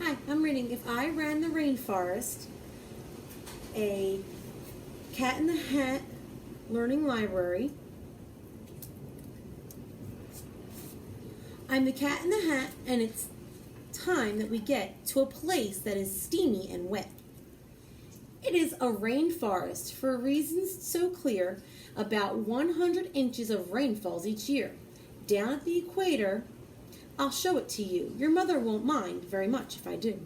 Hi, I'm reading If I Ran the Rainforest, a Cat in the Hat learning library. I'm the Cat in the Hat, and it's time that we get to a place that is steamy and wet. It is a rainforest for reasons so clear. About 100 inches of rain falls each year. Down at the equator, I'll show it to you. Your mother won't mind very much if I do.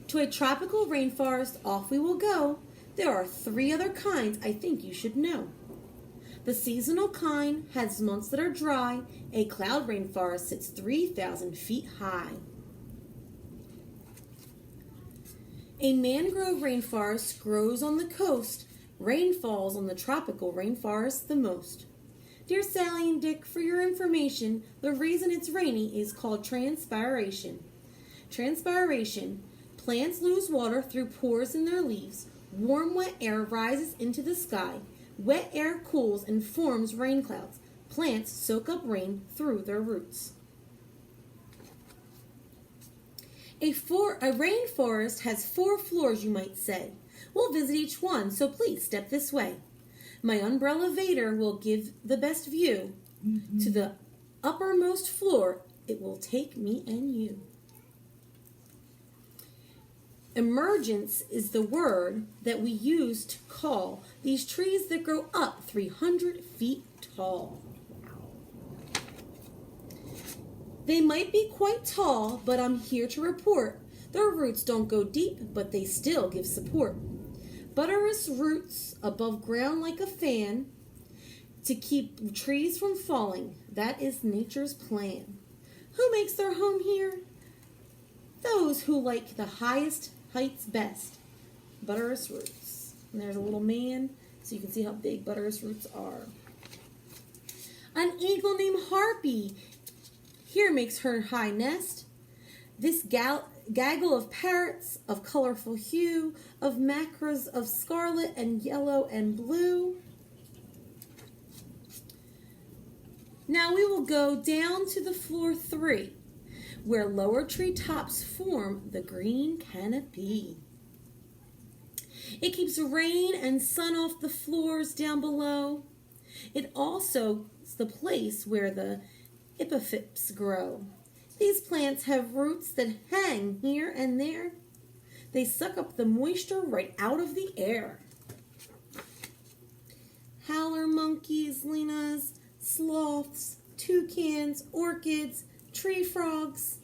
To a tropical rainforest, off we will go. There are 3 other kinds I think you should know. The seasonal kind has months that are dry. A cloud rainforest sits 3,000 feet high. A mangrove rainforest grows on the coast. Rain falls on the tropical rainforest the most. Dear Sally and Dick, for your information, the reason it's rainy is called transpiration. Transpiration. Plants lose water through pores in their leaves. Warm, wet air rises into the sky. Wet air cools and forms rain clouds. Plants soak up rain through their roots. A rainforest has 4 floors, you might say. We'll visit each one, so please step this way. My umbrella Vader will give the best view. To the uppermost floor, it will take me and you. Emergence is the word that we use to call these trees that grow up 300 feet tall. They might be quite tall, but I'm here to report their roots don't go deep, but they still give support. Buttress roots above ground like a fan to keep trees from falling. That is nature's plan. Who makes their home here? Those who like the highest heights best. Buttress roots. And there's a little man, so you can see how big buttress roots are. An eagle named Harpy here makes her high nest. This gaggle of parrots of colorful hue, of macras of scarlet and yellow and blue. Now we will go down to the floor 3, where lower tree tops form the green canopy. It keeps rain and sun off the floors down below. It also is the place where the epiphytes grow. These plants have roots that hang here and there. They suck up the moisture right out of the air. Howler monkeys, linas, sloths, toucans, orchids, tree frogs.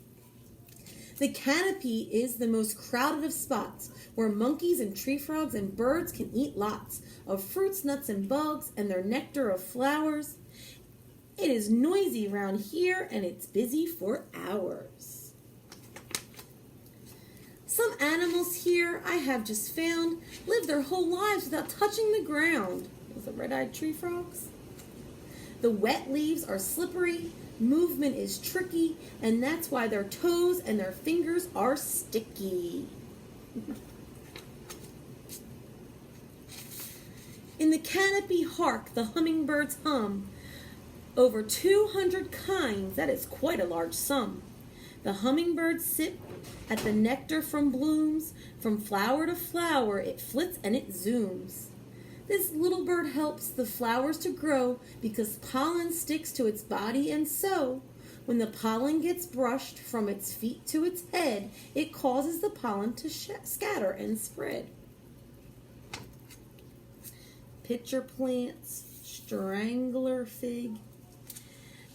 The canopy is the most crowded of spots where monkeys and tree frogs and birds can eat lots of fruits, nuts, and bugs and their nectar of flowers. It is noisy round here, and it's busy for hours. Some animals here I have just found live their whole lives without touching the ground. Those are red-eyed tree frogs. The wet leaves are slippery, movement is tricky, and that's why their toes and their fingers are sticky. In the canopy, hark, the hummingbirds hum. Over 200 kinds, that is quite a large sum. The hummingbirds sip at the nectar from blooms. From flower to flower, it flits and it zooms. This little bird helps the flowers to grow because pollen sticks to its body, and so, when the pollen gets brushed from its feet to its head, it causes the pollen to scatter and spread. Pitcher plants, strangler fig.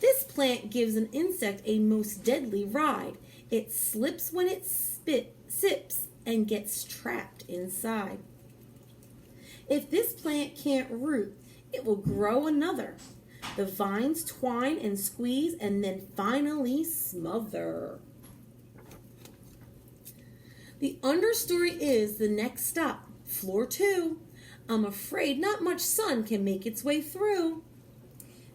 This plant gives an insect a most deadly ride. It slips when it sips and gets trapped inside. If this plant can't root, it will grow another. The vines twine and squeeze and then finally smother. The understory is the next stop, floor 2. I'm afraid not much sun can make its way through.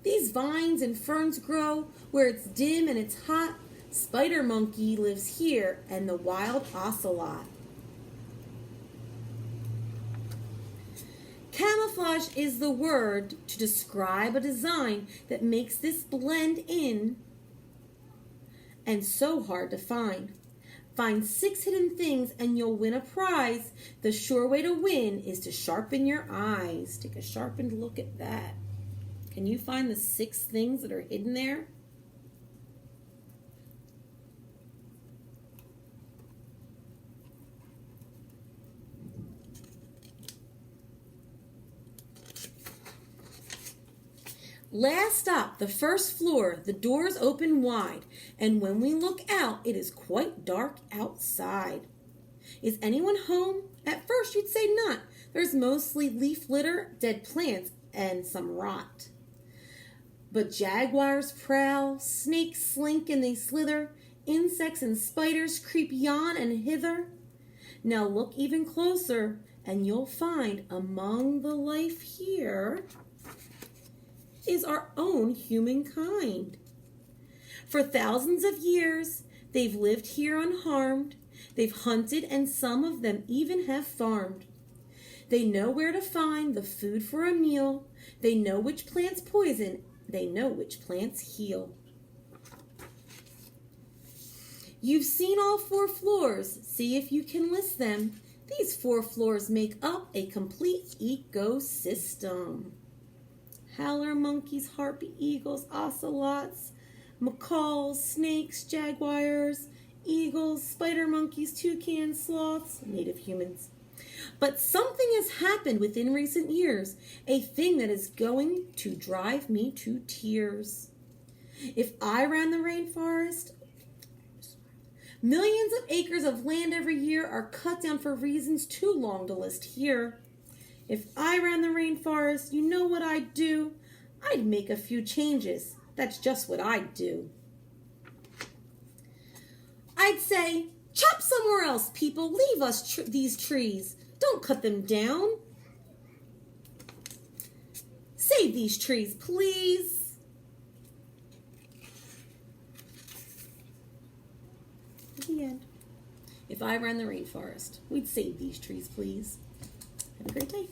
These vines and ferns grow where it's dim and it's hot. Spider monkey lives here and the wild ocelot. Camouflage is the word to describe a design that makes this blend in and so hard to find. Find 6 hidden things and you'll win a prize. The sure way to win is to sharpen your eyes. Take a sharpened look at that. Can you find the 6 things that are hidden there? Last stop, the first floor. The doors open wide, and when we look out, it is quite dark outside. Is anyone home? At first, you'd say not. There's mostly leaf litter, dead plants, and some rot. But jaguars prowl, snakes slink and they slither, insects and spiders creep yon and hither. Now look even closer, and you'll find among the life here is our own humankind. For thousands of years, they've lived here unharmed. They've hunted, and some of them even have farmed. They know where to find the food for a meal. They know which plants poison. They know which plants heal. You've seen all 4 floors. See if you can list them. These 4 floors make up a complete ecosystem. Howler monkeys, harpy eagles, ocelots, macaws, snakes, jaguars, eagles, spider monkeys, toucans, sloths, native humans. But something has happened within recent years, a thing that is going to drive me to tears. If I ran the rainforest, millions of acres of land every year are cut down for reasons too long to list here. If I ran the rainforest, you know what I'd do? I'd make a few changes. That's just what I'd do. I'd say, chop somewhere else, people. Leave us these trees. Don't cut them down. Save these trees, please. The end. If I ran the rainforest, we'd save these trees, please. Have a great day.